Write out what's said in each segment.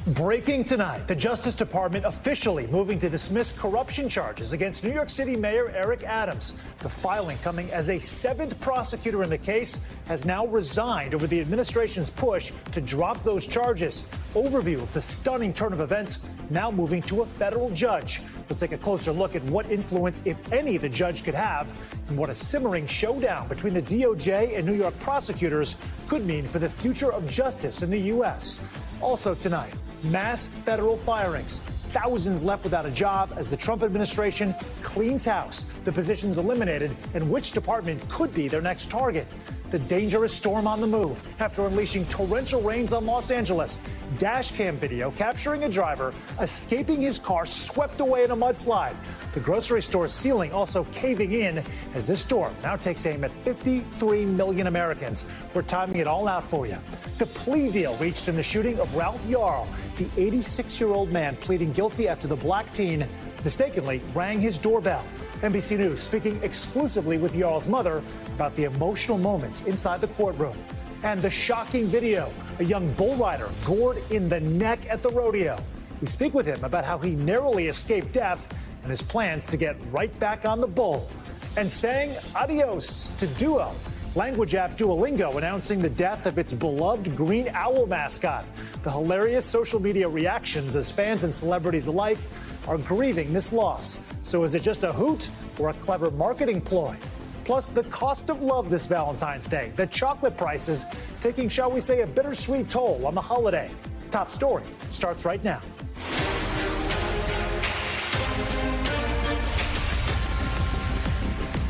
Breaking tonight, the Justice Department officially moving to dismiss corruption charges against New York City Mayor Eric Adams. The filing coming as a seventh prosecutor in the case has now resigned over the administration's push to drop those charges. Overview of the stunning turn of events, now moving to a federal judge. We'll take a closer look at what influence, if any, the judge could have and what a simmering showdown between the DOJ and New York prosecutors could mean for the future of justice in the U.S. Also tonight, mass federal firings. Thousands left without a job as the Trump administration cleans house. The positions eliminated and which department could be their next target. The dangerous storm on the move after unleashing torrential rains on Los Angeles. Dash cam video capturing a driver escaping his car swept away in a mudslide. The grocery store ceiling also caving in as this storm now takes aim at 53 million Americans. We're timing it all out for you. The plea deal reached in the shooting of Ralph Yarl, the 86-year-old man pleading guilty after the black teen mistakenly rang his doorbell. NBC News speaking exclusively with Yarl's mother about the emotional moments inside the courtroom. And the shocking video, a young bull rider gored in the neck at the rodeo. We speak with him about how he narrowly escaped death and his plans to get right back on the bull. And saying adios to Duo, language app Duolingo announcing the death of its beloved green owl mascot. The hilarious social media reactions as fans and celebrities alike are grieving this loss. So is it just a hoot or a clever marketing ploy? Plus, the cost of love this Valentine's Day. The chocolate prices taking, shall we say, a bittersweet toll on the holiday. Top story starts right now.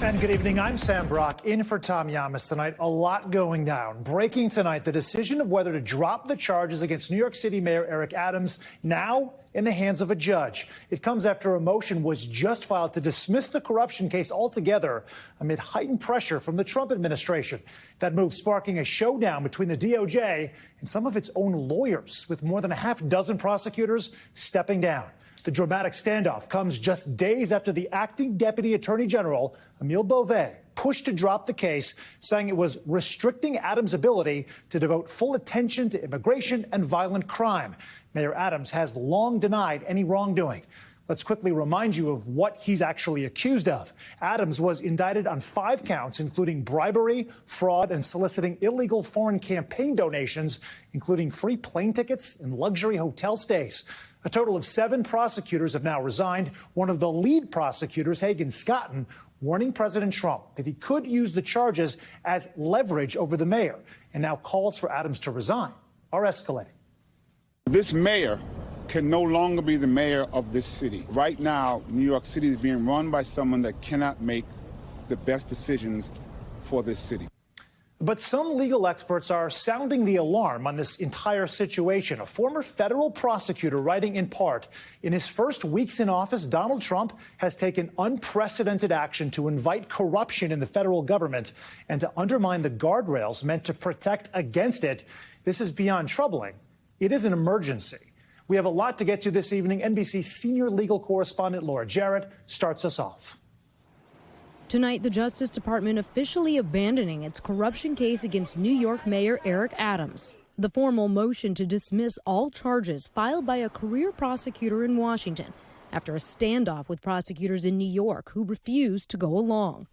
And good evening, I'm Sam Brock, in for Tom Llamas tonight. A lot going down. Breaking tonight, the decision of whether to drop the charges against New York City Mayor Eric Adams, now in the hands of a judge. It comes after a motion was just filed to dismiss the corruption case altogether amid heightened pressure from the Trump administration. That move sparking a showdown between the DOJ and some of its own lawyers, with more than a half dozen prosecutors stepping down. The dramatic standoff comes just days after the acting Deputy Attorney General, Emile Beauvais, pushed to drop the case, saying it was restricting Adams' ability to devote full attention to immigration and violent crime. Mayor Adams has long denied any wrongdoing. Let's quickly remind you of what he's actually accused of. Adams was indicted on 5 counts, including bribery, fraud, and soliciting illegal foreign campaign donations, including free plane tickets and luxury hotel stays. A total of 7 prosecutors have now resigned. One of the lead prosecutors, Hagen Scotton, warning President Trump that he could use the charges as leverage over the mayor, and now calls for Adams to resign are escalating. This mayor can no longer be the mayor of this city. Right now, New York City is being run by someone that cannot make the best decisions for this city. But some legal experts are sounding the alarm on this entire situation. A former federal prosecutor writing in part, in his first weeks in office, Donald Trump has taken unprecedented action to invite corruption in the federal government and to undermine the guardrails meant to protect against it. This is beyond troubling. It is an emergency. We have a lot to get to this evening. NBC senior legal correspondent Laura Jarrett starts us off. Tonight, the Justice Department officially abandoning its corruption case against New York Mayor Eric Adams. The formal motion to dismiss all charges filed by a career prosecutor in Washington after a standoff with prosecutors in New York who refused to go along.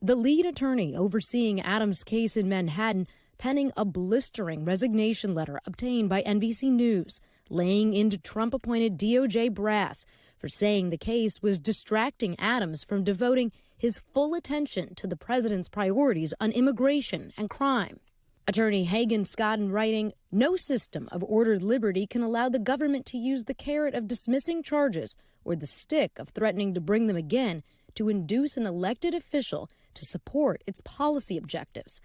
The lead attorney overseeing Adams' case in Manhattan penning a blistering resignation letter obtained by NBC News, laying into Trump-appointed DOJ brass for saying the case was distracting Adams from devoting his full attention to the president's priorities on immigration and crime. Attorney Hagen Scotton writing, "No system of ordered liberty can allow the government to use the carrot of dismissing charges or the stick of threatening to bring them again to induce an elected official to support its policy objectives."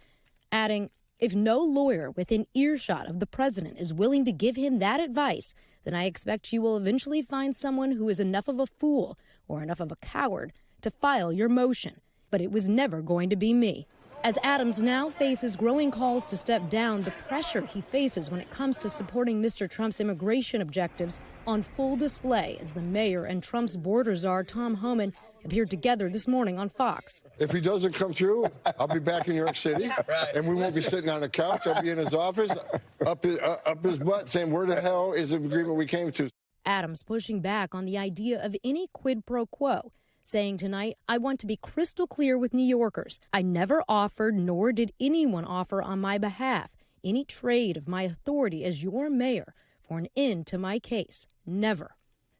Adding, "If no lawyer within earshot of the president is willing to give him that advice, then I expect you will eventually find someone who is enough of a fool or enough of a coward to file your motion, but it was never going to be me." As Adams now faces growing calls to step down, the pressure he faces when it comes to supporting Mr. Trump's immigration objectives on full display as the mayor and Trump's border czar Tom Llamas appeared together this morning on Fox. If he doesn't come through, I'll be back in New York City, and we won't be sitting on the couch. I'll be in his office, up his butt, saying, where the hell is the agreement we came to? Adams pushing back on the idea of any quid pro quo, saying tonight, I want to be crystal clear with New Yorkers. I never offered, nor did anyone offer on my behalf, any trade of my authority as your mayor for an end to my case. Never.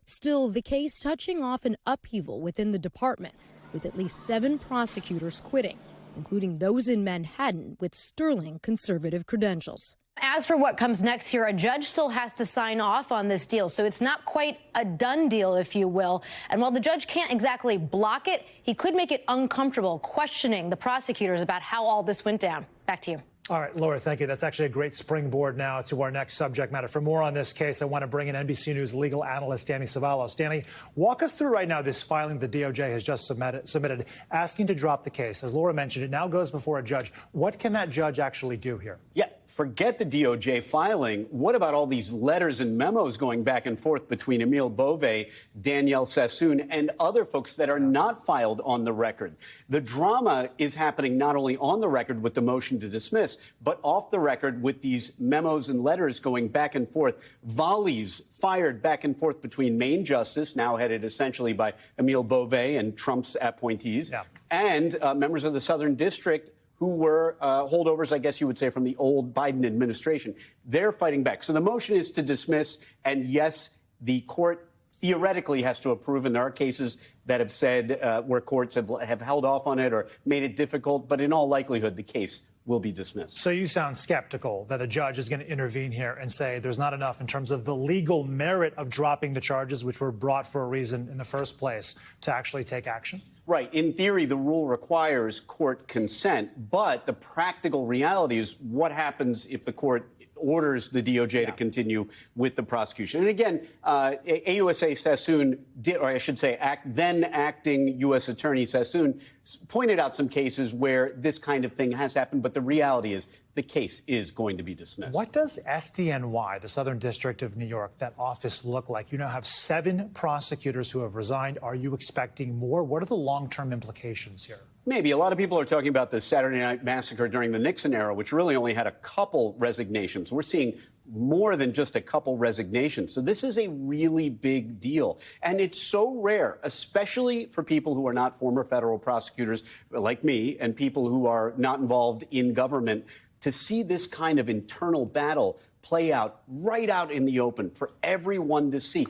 Still, the case touching off an upheaval within the department, with at least 7 prosecutors quitting, including those in Manhattan with sterling conservative credentials. As for what comes next here, a judge still has to sign off on this deal, so it's not quite a done deal, if you will. And while the judge can't exactly block it, he could make it uncomfortable, questioning the prosecutors about how all this went down. Back to you. All right, Laura, thank you. That's actually a great springboard now to our next subject matter. For more on this case, I want to bring in NBC News legal analyst Danny Savalos. Danny, walk us through right now this filing the DOJ has just submitted asking to drop the case. As Laura mentioned, it now goes before a judge. What can that judge actually do here? Yeah, forget the DOJ filing. What about all these letters and memos going back and forth between Emile Beauvais, Danielle Sassoon, and other folks that are not filed on the record? The drama is happening not only on the record with the motion to dismiss, but off the record with these memos and letters going back and forth, volleys fired back and forth between Maine Justice, now headed essentially by Emile Beauvais and Trump's appointees, and members of the Southern District who were holdovers, I guess you would say, from the old Biden administration. They're fighting back. So the motion is to dismiss, and yes, the court theoretically has to approve, and there are cases that have said where courts have held off on it or made it difficult, but in all likelihood, the case will be dismissed. So you sound skeptical that a judge is going to intervene here and say there's not enough in terms of the legal merit of dropping the charges, which were brought for a reason in the first place, to actually take action? Right. In theory, the rule requires court consent, but the practical reality is what happens if the court orders the DOJ to continue with the prosecution. And again, AUSA Sassoon did, or I should say, then acting U.S. Attorney Sassoon pointed out some cases where this kind of thing has happened. But the reality is the case is going to be dismissed. What does SDNY, the Southern District of New York, that office look like? You now have 7 prosecutors who have resigned. Are you expecting more? What are the long-term implications here? Maybe. A lot of people are talking about the Saturday Night Massacre during the Nixon era, which really only had a couple resignations. We're seeing more than just a couple resignations. So this is a really big deal. And it's so rare, especially for people who are not former federal prosecutors like me and people who are not involved in government, to see this kind of internal battle play out right out in the open for everyone to see.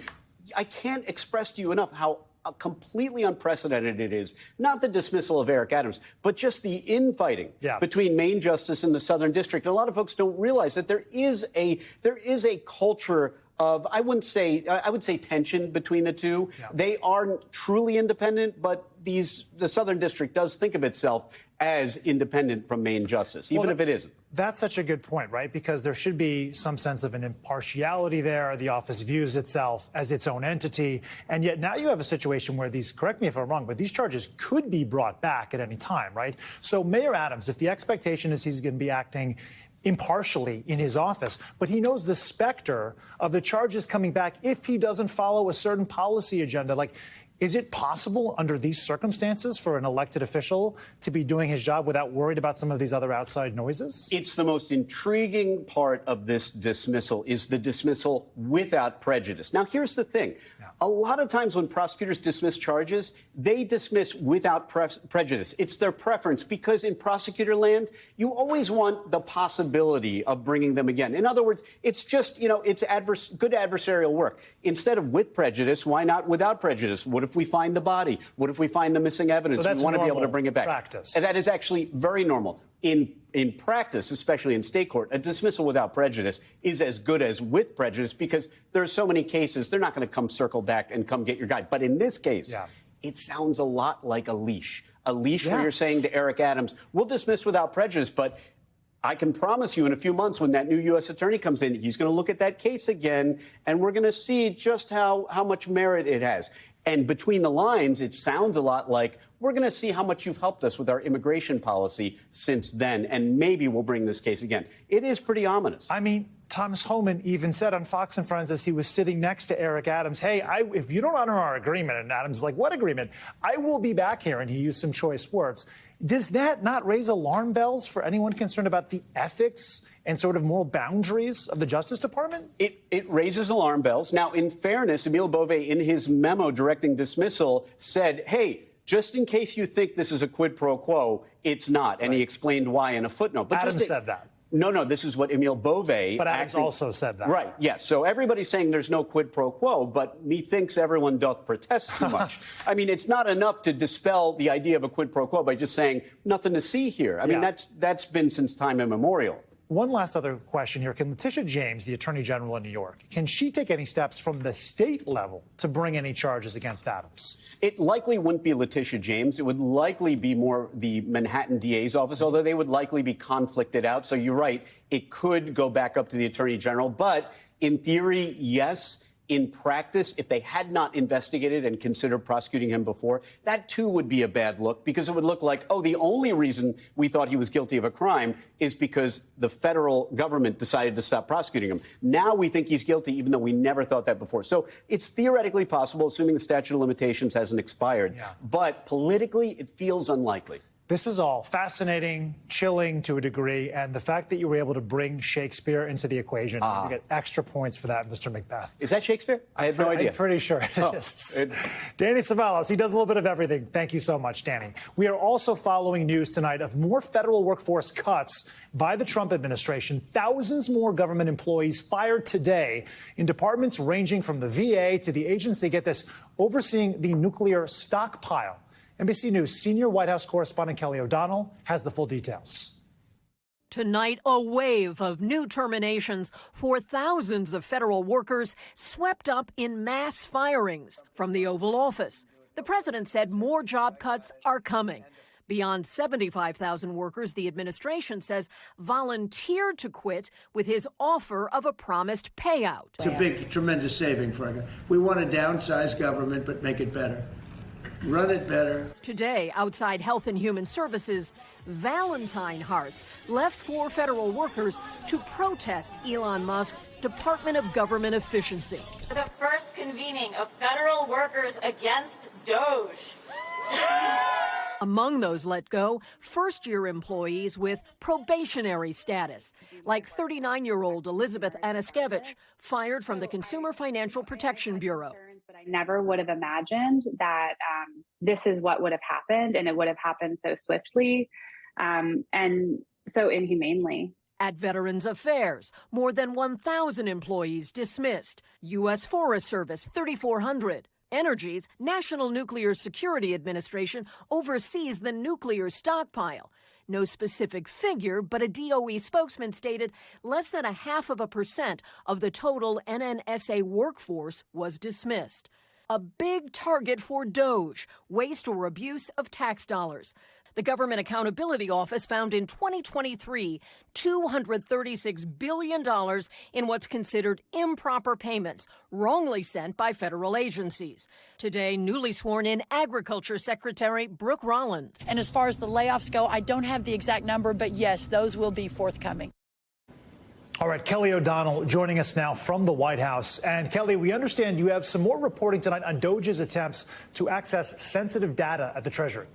I can't express to you enough how completely unprecedented it is, not the dismissal of Eric Adams, but just the infighting between Maine Justice and the Southern District. And a lot of folks don't realize that there is a culture of, I would say tension between the two. They are truly independent, but the Southern District does think of itself as independent from Maine Justice, even if it isn't. That's such a good point, right? Because there should be some sense of an impartiality there. The office views itself as its own entity. And yet now you have a situation where these, correct me if I'm wrong, but these charges could be brought back at any time, right? So Mayor Adams, if the expectation is he's going to be acting impartially in his office, but he knows the specter of the charges coming back if he doesn't follow a certain policy agenda, like, is it possible under these circumstances for an elected official to be doing his job without worried about some of these other outside noises? It's the most intriguing part of this dismissal is the dismissal without prejudice. Now, here's the thing. A lot of times when prosecutors dismiss charges, they dismiss without prejudice. It's their preference because in prosecutor land, you always want the possibility of bringing them again. In other words, it's just, it's good adversarial work. Instead of with prejudice, why not without prejudice? What if we find the body? What if we find the missing evidence? So that's we want to be able to bring it back. Practice. And that is actually very normal. In practice, especially in state court, a dismissal without prejudice is as good as with prejudice because there are so many cases, they're not going to come circle back and come get your guy. But in this case, it sounds a lot like a leash. A leash where you're saying to Eric Adams, we'll dismiss without prejudice, but I can promise you in a few months when that new U.S. attorney comes in, he's going to look at that case again, and we're going to see just how much merit it has. And between the lines, it sounds a lot like we're going to see how much you've helped us with our immigration policy since then, and maybe we'll bring this case again. It is pretty ominous. I mean, Thomas Homan even said on Fox and Friends as he was sitting next to Eric Adams, hey, if you don't honor our agreement, and Adams is like, what agreement? I will be back here. And he used some choice words. Does that not raise alarm bells for anyone concerned about the ethics and sort of moral boundaries of the Justice Department? It raises alarm bells. Now, in fairness, Emile Beauvais, in his memo directing dismissal, said, hey, just in case you think this is a quid pro quo, it's not. And he explained why in a footnote. But Adams said that. No, this is what Emile Beauvais... But Adams also said that. Right, yes. So everybody's saying there's no quid pro quo, but methinks everyone doth protest too much. I mean, it's not enough to dispel the idea of a quid pro quo by just saying nothing to see here. I mean, that's been since time immemorial. One last other question here. Can Letitia James, the Attorney General in New York, can she take any steps from the state level to bring any charges against Adams? It likely wouldn't be Letitia James. It would likely be more the Manhattan DA's office, although they would likely be conflicted out. So you're right. It could go back up to the Attorney General. But in theory, yes. In practice, if they had not investigated and considered prosecuting him before, that too would be a bad look, because it would look like, oh, the only reason we thought he was guilty of a crime is because the federal government decided to stop prosecuting him. Now we think he's guilty, even though we never thought that before. So it's theoretically possible, assuming the statute of limitations hasn't expired. Yeah. But politically, it feels unlikely. This is all fascinating, chilling to a degree, and the fact that you were able to bring Shakespeare into the equation, you get extra points for that, Mr. Macbeth. Is that Shakespeare? I have no idea. I'm pretty sure it is. Danny Savalas, he does a little bit of everything. Thank you so much, Danny. We are also following news tonight of more federal workforce cuts by the Trump administration. Thousands more government employees fired today in departments ranging from the VA to the agency, get this, overseeing the nuclear stockpile. NBC News senior White House correspondent Kelly O'Donnell has the full details. Tonight, a wave of new terminations for thousands of federal workers swept up in mass firings from the Oval Office. The president said more job cuts are coming. Beyond 75,000 workers, the administration says, volunteered to quit with his offer of a promised payout. It's a big, tremendous saving for us. We want to downsize government, but make it better. Run it better. Today, outside Health and Human Services, Valentine hearts left for federal workers to protest Elon Musk's Department of Government Efficiency. The first convening of federal workers against Doge. Among those let go, first-year employees with probationary status, like 39-year-old Elizabeth Anaskevich, fired from the Consumer Financial Protection Bureau. But I never would have imagined that this is what would have happened, and it would have happened so swiftly and so inhumanely. At Veterans Affairs, more than 1,000 employees dismissed. U.S. Forest Service, 3,400. Energy's National Nuclear Security Administration oversees the nuclear stockpile. No specific figure, but a DOE spokesman stated less than 0.5% of the total NNSA workforce was dismissed. A big target for Doge, waste or abuse of tax dollars. The Government Accountability Office found in 2023 $236 billion in what's considered improper payments wrongly sent by federal agencies. Today, newly sworn in Agriculture Secretary Brooke Rollins. And as far as the layoffs go, I don't have the exact number, but yes, those will be forthcoming. All right, Kelly O'Donnell joining us now from the White House. And Kelly, we understand you have some more reporting tonight on Doge's attempts to access sensitive data at the Treasury.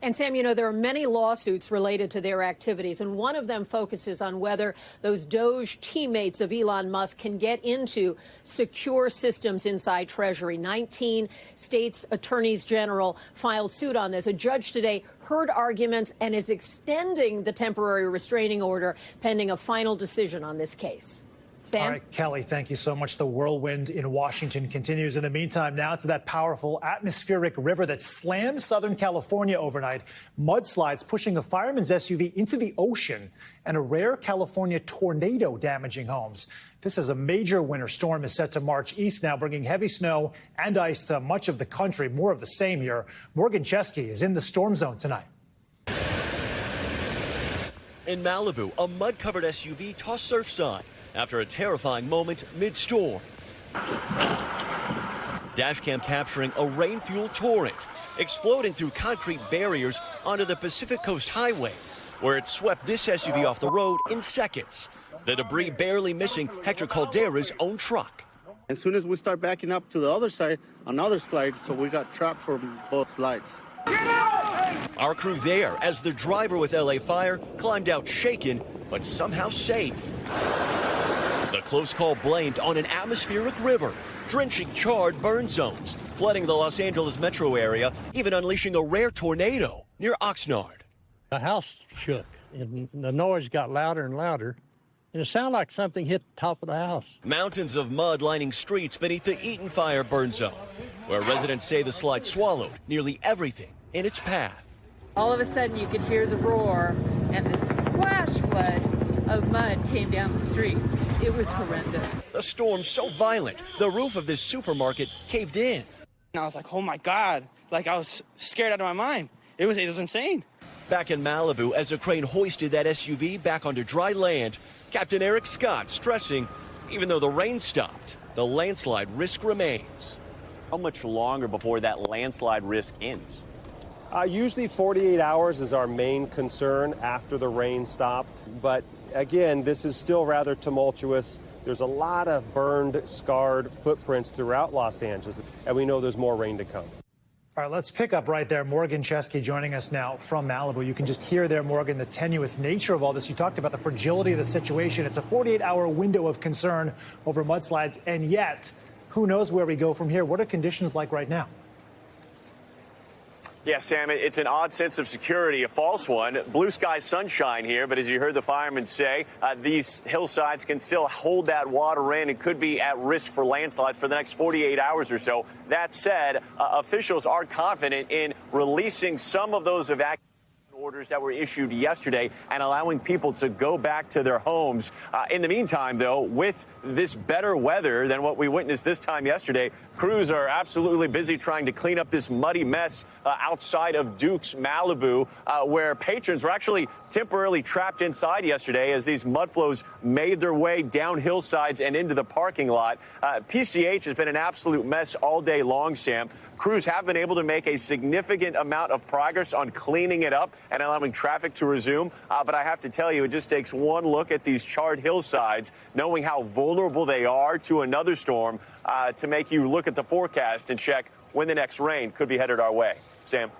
And Sam, you know, there are many lawsuits related to their activities, and one of them focuses on whether those Doge teammates of Elon Musk can get into secure systems inside Treasury. 19 states' attorneys general filed suit on this. A judge today heard arguments and is extending the temporary restraining order pending a final decision on this case. Sam? All right, Kelly, thank you so much. The whirlwind in Washington continues. In the meantime, now to that powerful atmospheric river that slammed Southern California overnight. Mudslides pushing a fireman's SUV into the ocean, and a rare California tornado damaging homes. This is a major winter storm is set to march east now, bringing heavy snow and ice to much of the country. More of the same here. Morgan Chesky is in the storm zone tonight. In Malibu, a mud-covered SUV tossed surfside after a terrifying moment mid-storm. Dashcam capturing a rain-fueled torrent exploding through concrete barriers onto the Pacific Coast Highway, where it swept this SUV off the road in seconds. The debris barely missing Hector Caldera's own truck. As soon as we start backing up to the other side, another slide, so we got trapped from both slides. Our crew there as the driver with LA Fire climbed out shaken, but somehow safe. The close call blamed on an atmospheric river, drenching charred burn zones, flooding the Los Angeles metro area, even unleashing a rare tornado near Oxnard. The house shook, and the noise got louder and louder, and it sounded like something hit the top of the house. Mountains of mud lining streets beneath the Eaton Fire burn zone, where residents say the slide swallowed nearly everything in its path. All of a sudden, you could hear the roar, and this flash flood of mud came down the street. It was horrendous. The storm so violent, the roof of this supermarket caved in. And I was like, oh my God, like I was scared out of my mind. It was insane. Back in Malibu, as a crane hoisted that SUV back onto dry land, Captain Eric Scott stressing, even though the rain stopped, the landslide risk remains. How much longer before that landslide risk ends? Usually 48 hours is our main concern after the rain stopped. But again, this is still rather tumultuous. There's a lot of burned, scarred footprints throughout Los Angeles, and we know there's more rain to come. All right, let's pick up right there. Morgan Chesky joining us now from Malibu. You can just hear there, Morgan, the tenuous nature of all this. You talked about the fragility of the situation. It's a 48-hour window of concern over mudslides, and yet, who knows where we go from here? What are conditions like right now? Yeah, Sam, it's an odd sense of security, a false one. Blue sky sunshine here, but as you heard the firemen say, these hillsides can still hold that water in and could be at risk for landslides for the next 48 hours or so. That said, officials are confident in releasing some of those evacuation orders that were issued yesterday and allowing people to go back to their homes. In the meantime, though, with this better weather than what we witnessed this time yesterday, crews are absolutely busy trying to clean up this muddy mess outside of Duke's Malibu, where patrons were actually temporarily trapped inside yesterday as these mud flows made their way down hillsides and into the parking lot. PCH has been an absolute mess all day long, Sam. Crews have been able to make a significant amount of progress on cleaning it up and allowing traffic to resume. But I have to tell you, it just takes one look at these charred hillsides, knowing how vulnerable they are to another storm, to make you look at the forecast and check when the next rain could be headed our way. Sam.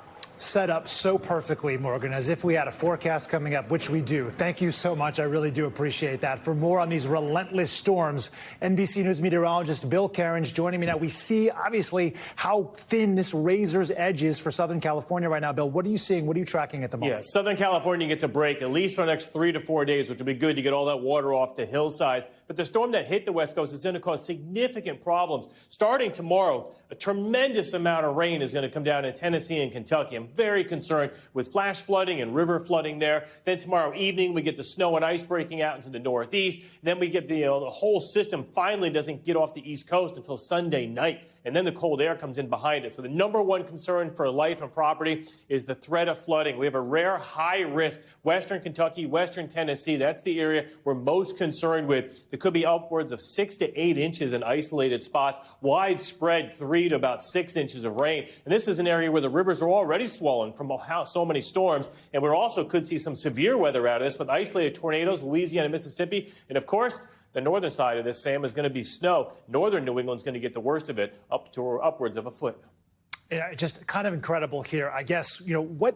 Set up so perfectly, Morgan, as if we had a forecast coming up, which we do. Thank you so much. I really do appreciate that. For more on these relentless storms, NBC News meteorologist Bill Cairns joining me now. We see, obviously, how thin this razor's edge is for Southern California right now. Bill, what are you seeing? What are you tracking at the moment? Yeah, Southern California gets a break, at least for the next 3 to 4 days, which will be good to get all that water off the hillsides. But the storm that hit the West Coast is going to cause significant problems. Starting tomorrow, a tremendous amount of rain is going to come down in Tennessee and Kentucky. I'm very concerned with flash flooding and river flooding there. Then tomorrow evening, we get the snow and ice breaking out into the Northeast. Then we get the whole system finally doesn't get off the East Coast until Sunday night. And then the cold air comes in behind it. So the number one concern for life and property is the threat of flooding. We have a rare high risk, Western Kentucky, Western Tennessee. That's the area we're most concerned with. There could be upwards of 6 to 8 inches in isolated spots, widespread 3 to about 6 inches of rain. And this is an area where the rivers are already swollen from how so many storms. And we also could see some severe weather out of this with isolated tornadoes, Louisiana, Mississippi. And of course, the northern side of this, Sam, is going to be snow. Northern New England's going to get the worst of it, up to upwards of a foot. Yeah, just kind of incredible here. I guess, what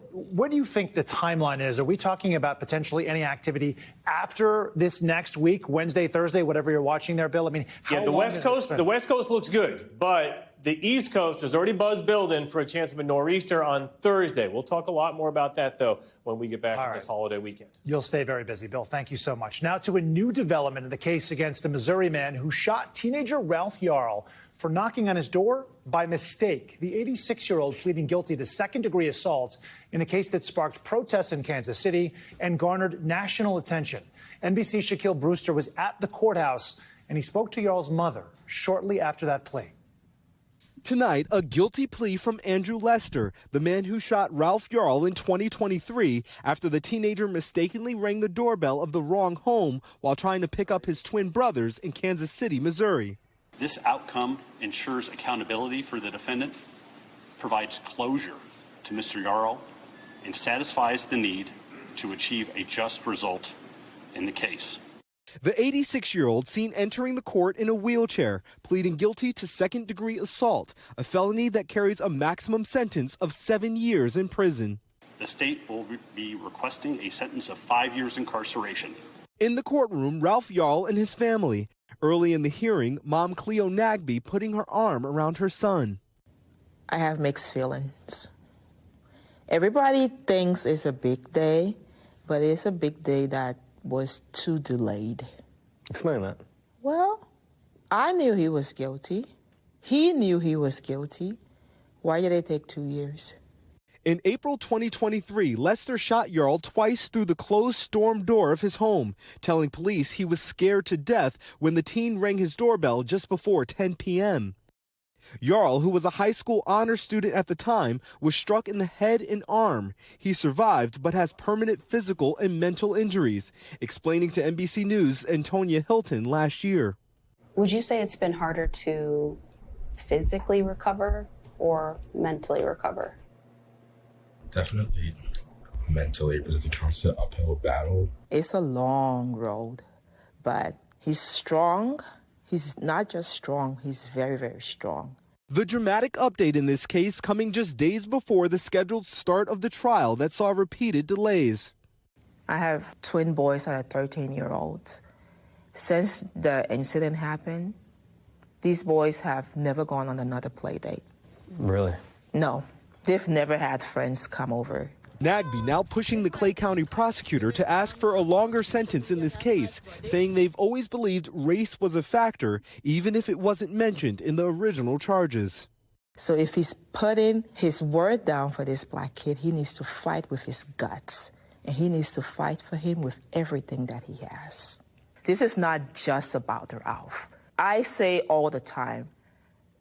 do you think the timeline is? Are we talking about potentially any activity after this next week, Wednesday, Thursday, whatever you're watching there, Bill? I mean, how the West Coast looks good, but the East Coast, there's already buzz building for a chance of a nor'easter on Thursday. We'll talk a lot more about that, though, when we get back from this holiday weekend. You'll stay very busy, Bill. Thank you so much. Now to a new development in the case against a Missouri man who shot teenager Ralph Yarl for knocking on his door by mistake. The 86-year-old pleading guilty to second-degree assault in a case that sparked protests in Kansas City and garnered national attention. NBC's Shaquille Brewster was at the courthouse, and he spoke to Yarl's mother shortly after that plea. Tonight, a guilty plea from Andrew Lester, the man who shot Ralph Yarl in 2023 after the teenager mistakenly rang the doorbell of the wrong home while trying to pick up his twin brothers in Kansas City, Missouri. This outcome ensures accountability for the defendant, provides closure to Mr. Yarl, and satisfies the need to achieve a just result in the case. The 86-year-old seen entering the court in a wheelchair, pleading guilty to second-degree assault, a felony that carries a maximum sentence of 7 years in prison. The state will be requesting a sentence of 5 years incarceration. In the courtroom, Ralph Yarl and his family. Early in the hearing, Mom Cleo Nagby putting her arm around her son. I have mixed feelings. Everybody thinks it's a big day, but it's a big day that was too delayed. Explain that. Well, I knew he was guilty. He knew he was guilty. Why did it take 2 years? In April 2023, Lester shot Yarl twice through the closed storm door of his home, telling police he was scared to death when the teen rang his doorbell just before 10 p.m. Yarl, who was a high school honor student at the time, was struck in the head and arm. He survived but has permanent physical and mental injuries, explaining to NBC News' Antonia Hilton last year. Would you say it's been harder to physically recover or mentally recover? Definitely mentally, but it's a constant uphill battle. It's a long road, but he's strong. He's not just strong, he's very, very strong. The dramatic update in this case coming just days before the scheduled start of the trial that saw repeated delays. I have twin boys that are 13-year-olds. Since the incident happened, these boys have never gone on another play date. Really? No. They've never had friends come over. Nagby now pushing the Clay County prosecutor to ask for a longer sentence in this case, saying they've always believed race was a factor, even if it wasn't mentioned in the original charges. So if he's putting his word down for this black kid, he needs to fight with his guts, and he needs to fight for him with everything that he has. This is not just about Ralph. I say all the time,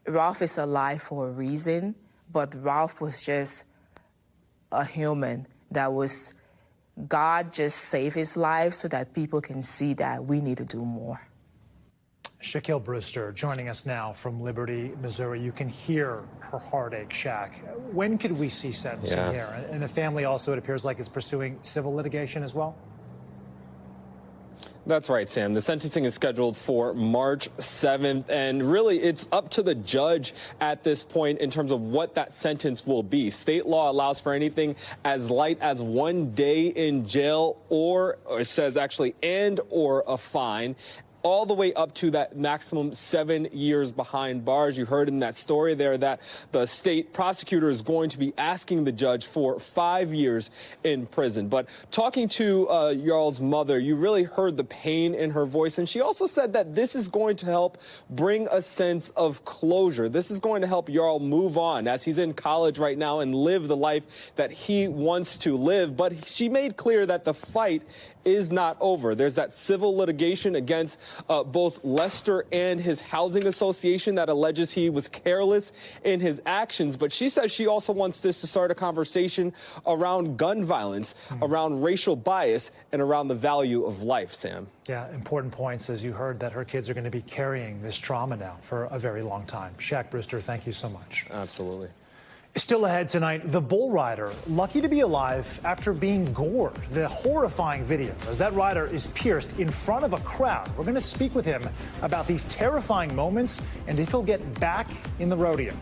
Ralph is alive for a reason, but Ralph was just a human that was, God just saved his life so that people can see that we need to do more. Shaquille Brewster joining us now from Liberty, Missouri. You can hear her heartache, Shaq. When could we see sentencing here? And the family also, it appears like, is pursuing civil litigation as well? That's right, Sam. The sentencing is scheduled for March 7th, and really it's up to the judge at this point in terms of what that sentence will be. State law allows for anything as light as 1 day in jail, or it says actually, and or a fine, all the way up to that maximum 7 years behind bars. You heard in that story there that the state prosecutor is going to be asking the judge for 5 years in prison. But talking to Yarl's mother, you really heard the pain in her voice. And she also said that this is going to help bring a sense of closure. This is going to help Yarl move on as he's in college right now and live the life that he wants to live. But she made clear that the fight is not over. There's that civil litigation against both Lester and his housing association that alleges he was careless in his actions. But she says she also wants this to start a conversation around gun violence, around racial bias, and around the value of life, Sam. Yeah, important points, as you heard, that her kids are going to be carrying this trauma now for a very long time. Shaq Brewster, thank you so much. Absolutely. Still ahead tonight, the bull rider, lucky to be alive after being gored. The horrifying video as that rider is pierced in front of a crowd. We're going to speak with him about these terrifying moments and if he'll get back in the rodeo.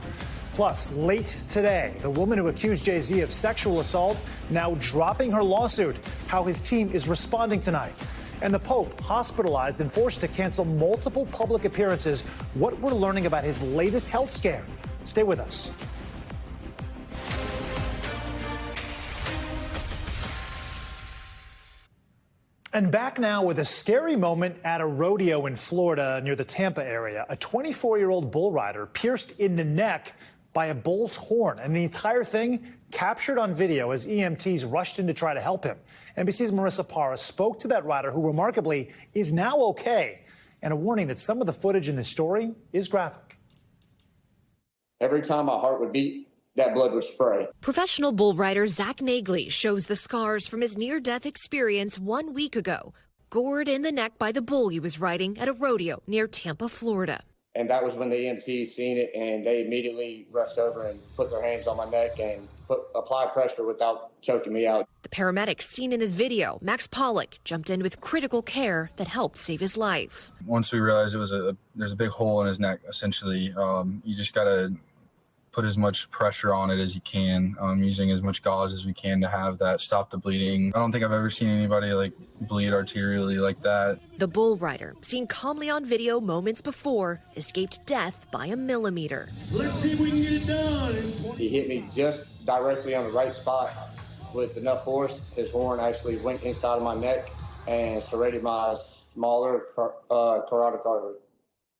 Plus, late today, the woman who accused Jay-Z of sexual assault now dropping her lawsuit. How his team is responding tonight. And the Pope hospitalized and forced to cancel multiple public appearances. What we're learning about his latest health scare. Stay with us. And back now with a scary moment at a rodeo in Florida near the Tampa area. A 24-year-old bull rider pierced in the neck by a bull's horn, and the entire thing captured on video as EMTs rushed in to try to help him. NBC's Marissa Parra spoke to that rider, who remarkably is now okay, and a warning that some of the footage in this story is graphic. Every time my heart would beat, that blood would spray. Professional bull rider Zach Nagley shows the scars from his near-death experience 1 week ago, gored in the neck by the bull he was riding at a rodeo near Tampa, Florida. And that was when the EMTs seen it, and they immediately rushed over and put their hands on my neck. And apply pressure without choking me out. The paramedic seen in this video, Max Pollock, jumped in with critical care that helped save his life. Once we realized there's a big hole in his neck, essentially, you just got to put as much pressure on it as you can, using as much gauze as we can to have that stop the bleeding. I don't think I've ever seen anybody like bleed arterially like that. The bull rider, seen calmly on video moments before, escaped death by a millimeter. Let's see if we can get it done. He hit me just directly on the right spot with enough force. His horn actually went inside of my neck and serrated my smaller carotid artery.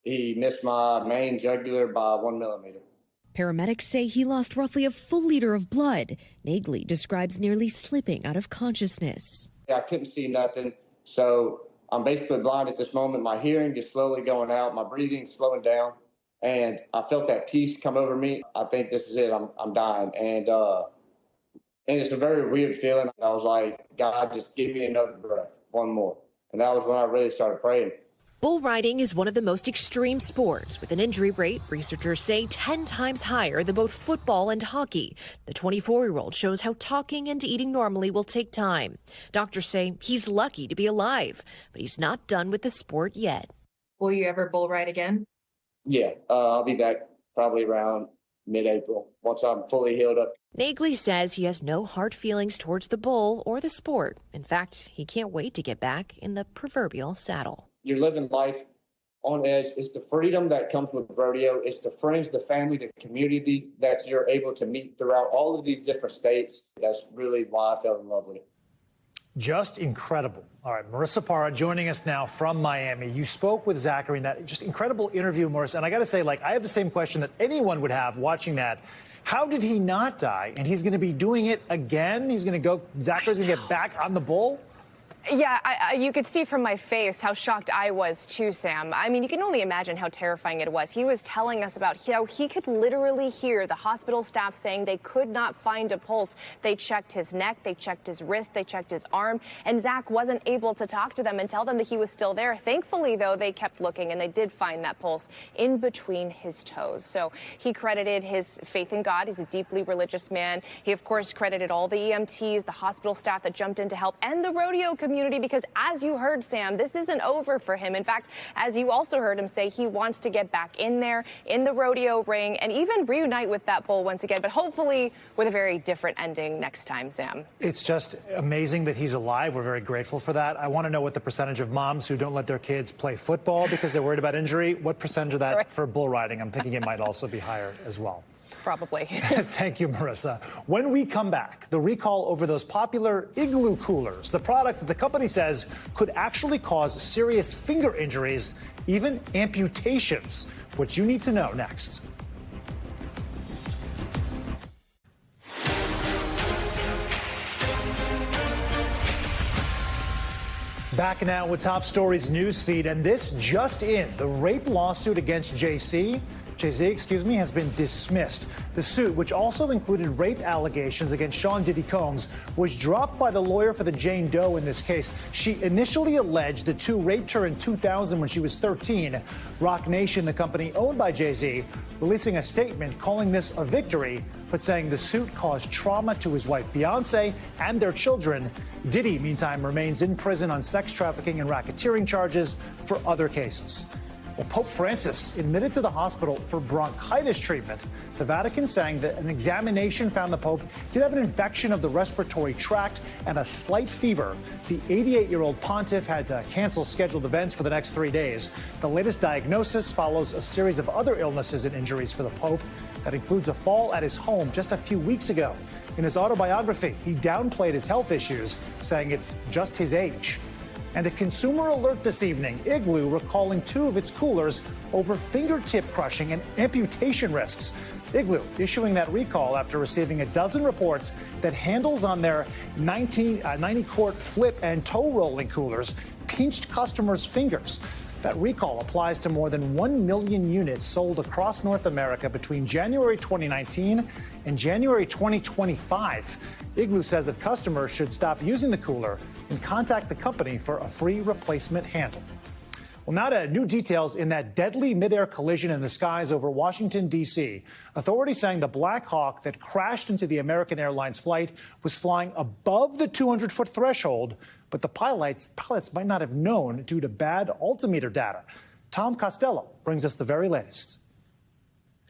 He missed my main jugular by 1 millimeter. Paramedics say he lost roughly a full liter of blood. Nagley describes nearly slipping out of consciousness. I couldn't see nothing, so I'm basically blind at this moment. My hearing is slowly going out, my breathing slowing down, and I felt that peace come over me. I think this is it. I'm dying, and it's a very weird feeling. I was like, God, just give me another breath, one more, and that was when I really started praying. Bull riding is one of the most extreme sports, with an injury rate researchers say 10 times higher than both football and hockey. The 24-year-old shows how talking and eating normally will take time. Doctors say he's lucky to be alive, but he's not done with the sport yet. Will you ever bull ride again? Yeah, I'll be back probably around mid-April once I'm fully healed up. Nagley says he has no hard feelings towards the bull or the sport. In fact, he can't wait to get back in the proverbial saddle. You're living life on edge. It's the freedom that comes with rodeo. It's the friends, the family, the community that you're able to meet throughout all of these different states. That's really why I fell in love with it. Just incredible. All right, Marissa Parra joining us now from Miami. You spoke with Zachary in that just incredible interview, Marissa. And I got to say, I have the same question that anyone would have watching that. How did he not die? And he's going to be doing it again? Zachary's going to get back on the bull? Yeah, you could see from my face how shocked I was too, Sam. I mean, you can only imagine how terrifying it was. He was telling us about how he could literally hear the hospital staff saying they could not find a pulse. They checked his neck, they checked his wrist, they checked his arm, and Zach wasn't able to talk to them and tell them that he was still there. Thankfully, though, they kept looking and they did find that pulse in between his toes. So he credited his faith in God. He's a deeply religious man. He, of course, credited all the EMTs, the hospital staff that jumped in to help, and the rodeo community, because as you heard, Sam, this isn't over for him. In fact, as you also heard him say, he wants to get back in there in the rodeo ring and even reunite with that bull once again, but hopefully with a very different ending next time, Sam. It's just amazing that he's alive. We're very grateful for that. I want to know what the percentage of moms who don't let their kids play football because they're worried about injury, what percentage of that for bull riding? I'm thinking it might also be higher as well. Probably. Thank you, Marissa. When we come back, the recall over those popular igloo coolers, the products that the company says could actually cause serious finger injuries, even amputations. What you need to know next. Back now with Top Stories news feed, and this just in, the rape lawsuit against Jay-Z, has been dismissed. The suit, which also included rape allegations against Sean Diddy Combs, was dropped by the lawyer for the Jane Doe in this case. She initially alleged the two raped her in 2000 when she was 13. Roc Nation, the company owned by Jay-Z, releasing a statement calling this a victory, but saying the suit caused trauma to his wife Beyonce and their children. Diddy, meantime, remains in prison on sex trafficking and racketeering charges for other cases. Well, Pope Francis admitted to the hospital for bronchitis treatment. The Vatican saying that an examination found the Pope did have an infection of the respiratory tract and a slight fever. The 88-year-old pontiff had to cancel scheduled events for the next 3 days. The latest diagnosis follows a series of other illnesses and injuries for the Pope. That includes a fall at his home just a few weeks ago. In his autobiography, he downplayed his health issues, saying it's just his age. And a consumer alert this evening, Igloo recalling 2 of its coolers over fingertip crushing and amputation risks. Igloo issuing that recall after receiving a dozen reports that handles on their 90-quart flip and toe rolling coolers pinched customers' fingers. That recall applies to more than 1 million units sold across North America between January 2019 and January 2025. Igloo says that customers should stop using the cooler and contact the company for a free replacement handle. Well, Well, now to new details in that deadly midair collision in the skies over Washington, D.C. Authorities saying the Black Hawk that crashed into the American Airlines flight was flying above the 200-foot threshold, but the pilots might not have known due to bad altimeter data. Tom Costello brings us the very latest.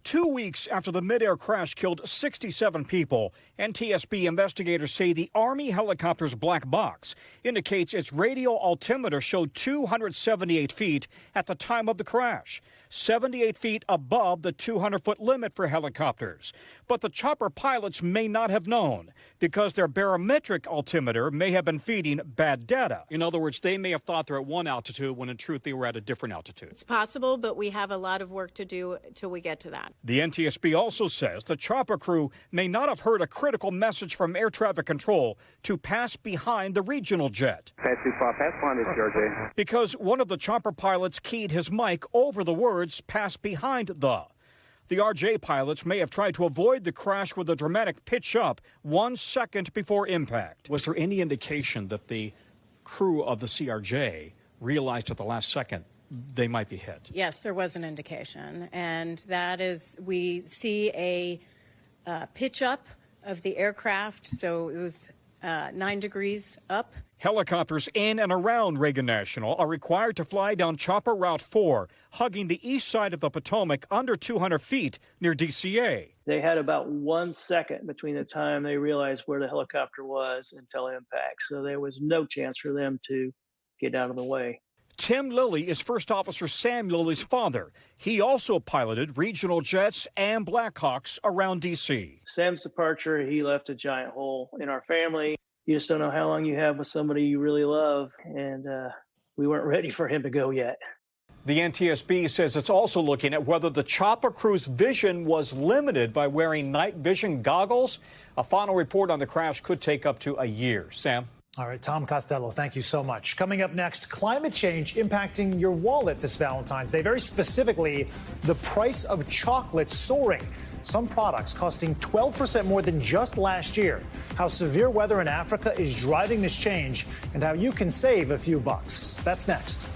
2 weeks after the midair crash killed 67 people, NTSB investigators say the Army helicopter's black box indicates its radio altimeter showed 278 feet at the time of the crash, 78 feet above the 200-foot limit for helicopters. But the chopper pilots may not have known because their barometric altimeter may have been feeding bad data. In other words, they may have thought they're at one altitude when in truth they were at a different altitude. It's possible, but we have a lot of work to do till we get to that. The NTSB also says the chopper crew may not have heard a critical message from air traffic control to pass behind the regional jet. Pass too far, pass behind this RJ. Because one of the chopper pilots keyed his mic over the words pass behind the. The RJ pilots may have tried to avoid the crash with a dramatic pitch up 1 second before impact. Was there any indication that the crew of the CRJ realized at the last second they might be hit? Yes, there was an indication, and that is we see a pitch up of the aircraft, so it was 9 degrees up. Helicopters in and around Reagan National are required to fly down Chopper Route 4, hugging the east side of the Potomac under 200 feet near DCA. They had about 1 second between the time they realized where the helicopter was until impact, so there was no chance for them to get out of the way. Tim Lilly is First Officer Sam Lilly's father. He also piloted regional jets and Blackhawks around D.C. Sam's departure, he left a giant hole in our family. You just don't know how long you have with somebody you really love, and we weren't ready for him to go yet. The NTSB says it's also looking at whether the chopper crew's vision was limited by wearing night vision goggles. A final report on the crash could take up to a year. Sam? All right, Tom Costello, thank you so much. Coming up next, climate change impacting your wallet this Valentine's Day. Very specifically, the price of chocolate soaring. Some products costing 12% more than just last year. How severe weather in Africa is driving this change and how you can save a few bucks. That's next.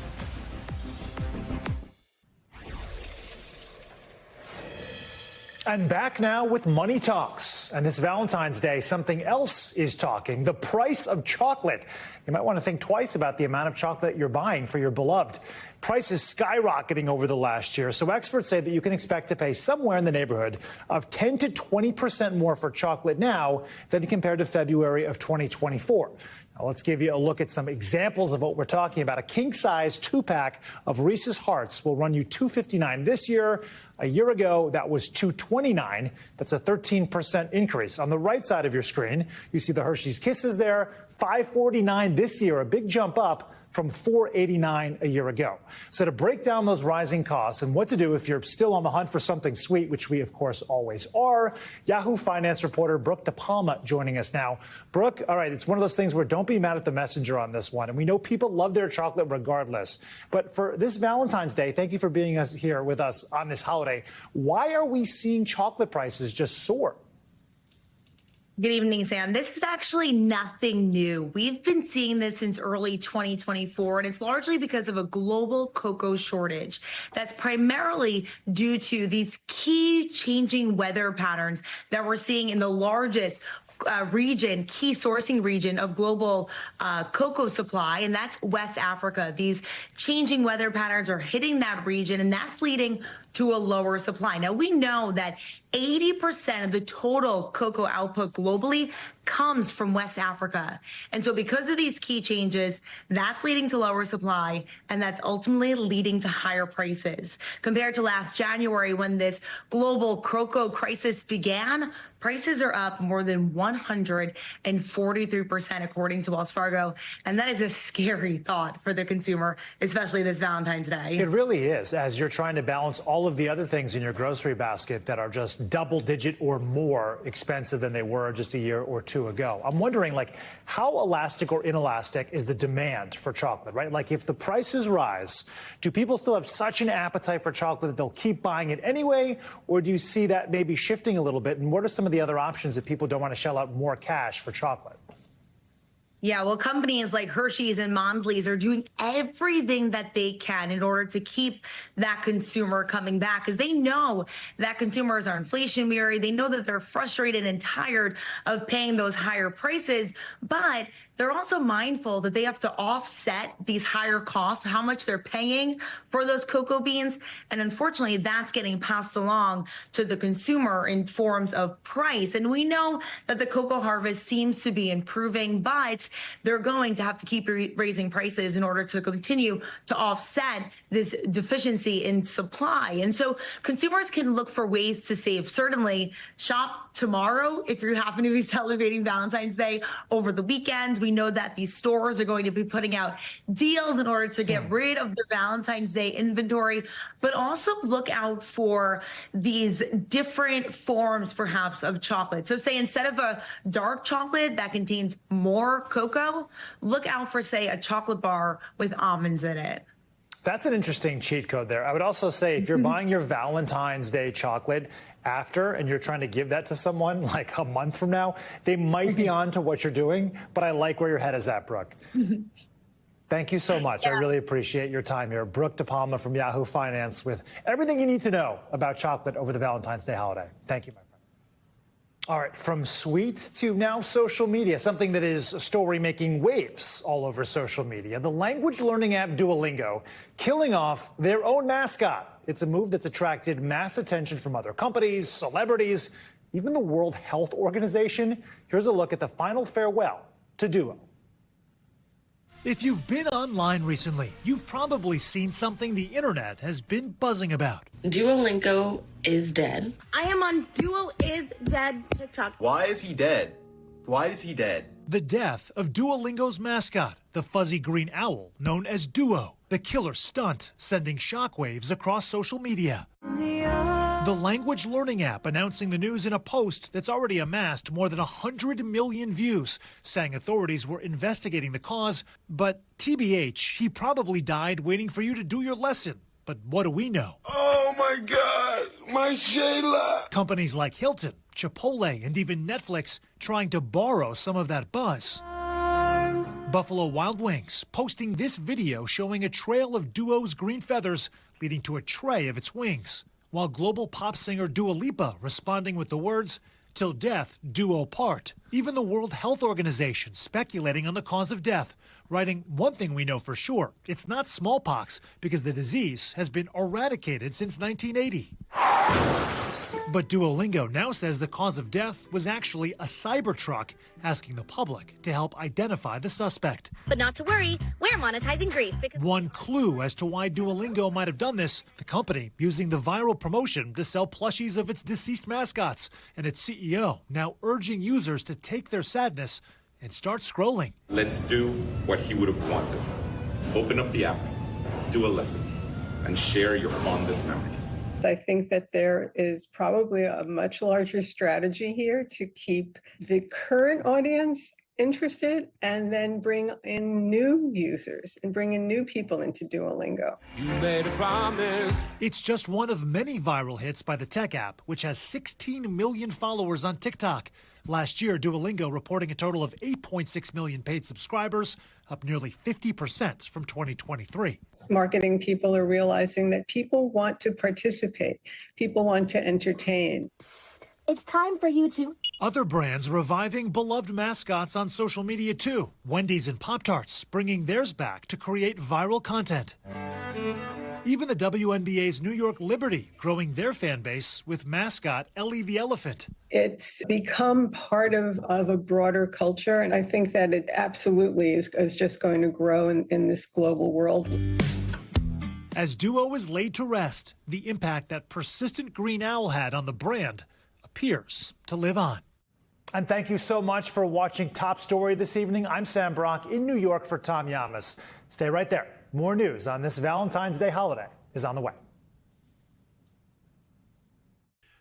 And back now with Money Talks. And this Valentine's Day, something else is talking, the price of chocolate. You might want to think twice about the amount of chocolate you're buying for your beloved. Prices skyrocketing over the last year, so experts say that you can expect to pay somewhere in the neighborhood of 10 to 20% more for chocolate now than compared to February of 2024. Now, let's give you a look at some examples of what we're talking about. A king-size 2-pack of Reese's Hearts will run you $2.59 this year. A year ago, that was $2.29. That's a 13% increase. On the right side of your screen, you see the Hershey's Kisses there, $5.49 this year, a big jump up from $4.89 a year ago. So to break down those rising costs and what to do if you're still on the hunt for something sweet, which we, of course, always are, Yahoo Finance reporter Brooke DePalma joining us now. Brooke, all right, it's one of those things where don't be mad at the messenger on this one. And we know people love their chocolate regardless. But for this Valentine's Day, thank you for being here with us on this holiday. Why are we seeing chocolate prices just soar? Good evening, Sam. This is actually nothing new. We've been seeing this since early 2024, and it's largely because of a global cocoa shortage. That's primarily due to these key changing weather patterns that we're seeing in the largest key sourcing region of global cocoa supply, and that's West Africa. These changing weather patterns are hitting that region, and that's leading to a lower supply. Now, we know that 80% of the total cocoa output globally comes from West Africa. And so because of these key changes, that's leading to lower supply, and that's ultimately leading to higher prices. Compared to last January, when this global cocoa crisis began, prices are up more than 143%, according to Wells Fargo. And that is a scary thought for the consumer, especially this Valentine's Day. It really is, as you're trying to balance all of the other things in your grocery basket that are just double-digit or more expensive than they were just a year or two ago. I'm wondering, like, how elastic or inelastic is the demand for chocolate, right? Like, if the prices rise, do people still have such an appetite for chocolate that they'll keep buying it anyway? Or do you see that maybe shifting a little bit? And what are some of the other options if people don't want to shell out more cash for chocolate? Yeah, well, companies like Hershey's and Mondelez are doing everything that they can in order to keep that consumer coming back, because they know that consumers are inflation weary. They know that they're frustrated and tired of paying those higher prices, but they're also mindful that they have to offset these higher costs, how much they're paying for those cocoa beans. And unfortunately, that's getting passed along to the consumer in forms of price. And we know that the cocoa harvest seems to be improving, but they're going to have to keep raising prices in order to continue to offset this deficiency in supply. And so consumers can look for ways to save. Certainly shop tomorrow if you happen to be celebrating Valentine's Day over the weekend. We know that these stores are going to be putting out deals in order to get rid of the Valentine's Day inventory, but also look out for these different forms, perhaps, of chocolate. So say instead of a dark chocolate that contains more cocoa, look out for, say, a chocolate bar with almonds in it. That's an interesting cheat code there. I would also say if you're buying your Valentine's Day chocolate after and you're trying to give that to someone like a month from now, they might be on to what you're doing, but I like where your head is at, Brooke. Thank you so much. I really appreciate your time here. Brooke DePalma from Yahoo Finance with everything you need to know about chocolate over the Valentine's Day holiday. Thank you, my friend. All right, from sweets to now social media, something that is a story making waves all over social media. The language learning app Duolingo killing off their own mascot. It's a move that's attracted mass attention from other companies, celebrities, even the World Health Organization. Here's a look at the final farewell to Duo. If you've been online recently, you've probably seen something the internet has been buzzing about. Duolingo is dead. I am on Duo is dead TikTok. Why is he dead? Why is he dead? The death of Duolingo's mascot, the fuzzy green owl known as Duo, the killer stunt sending shockwaves across social media. The language learning app announcing the news in a post that's already amassed more than 100 million views, saying authorities were investigating the cause. But TBH, he probably died waiting for you to do your lesson. But what do we know? Oh my God, my Shayla! Companies like Hilton, Chipotle, and even Netflix trying to borrow some of that buzz. Buffalo Wild Wings posting this video showing a trail of Duo's green feathers leading to a tray of its wings, while global pop singer Dua Lipa responding with the words, "Till death do us part." Even the World Health Organization speculating on the cause of death, writing, one thing we know for sure, it's not smallpox because the disease has been eradicated since 1980. But Duolingo now says the cause of death was actually a Cybertruck, asking the public to help identify the suspect. But not to worry, we're monetizing grief. One clue as to why Duolingo might have done this, the company using the viral promotion to sell plushies of its deceased mascots, and its CEO now urging users to take their sadness and start scrolling. Let's do what he would have wanted. Open up the app, do a lesson, and share your fondest memories. I think that there is probably a much larger strategy here to keep the current audience interested and then bring in new users and bring in new people into Duolingo. You made a promise. It's just one of many viral hits by the tech app, which has 16 million followers on TikTok. Last year, Duolingo reporting a total of 8.6 million paid subscribers, up nearly 50% from 2023. Marketing people are realizing that people want to participate. People want to entertain. Psst, it's time for you to... Other brands reviving beloved mascots on social media too. Wendy's and Pop-Tarts bringing theirs back to create viral content. Even the WNBA's New York Liberty growing their fan base with mascot Ellie the Elephant. It's become part of a broader culture, and I think that it absolutely is just going to grow in this global world. As Duo is laid to rest, the impact that persistent green owl had on the brand appears to live on. And thank you so much for watching Top Story this evening. I'm Sam Brock in New York for Tom Llamas. Stay right there. More news on this Valentine's Day holiday is on the way.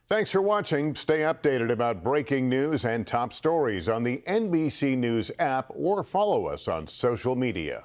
Thanks for watching. Stay updated about breaking news and top stories on the NBC News app or follow us on social media.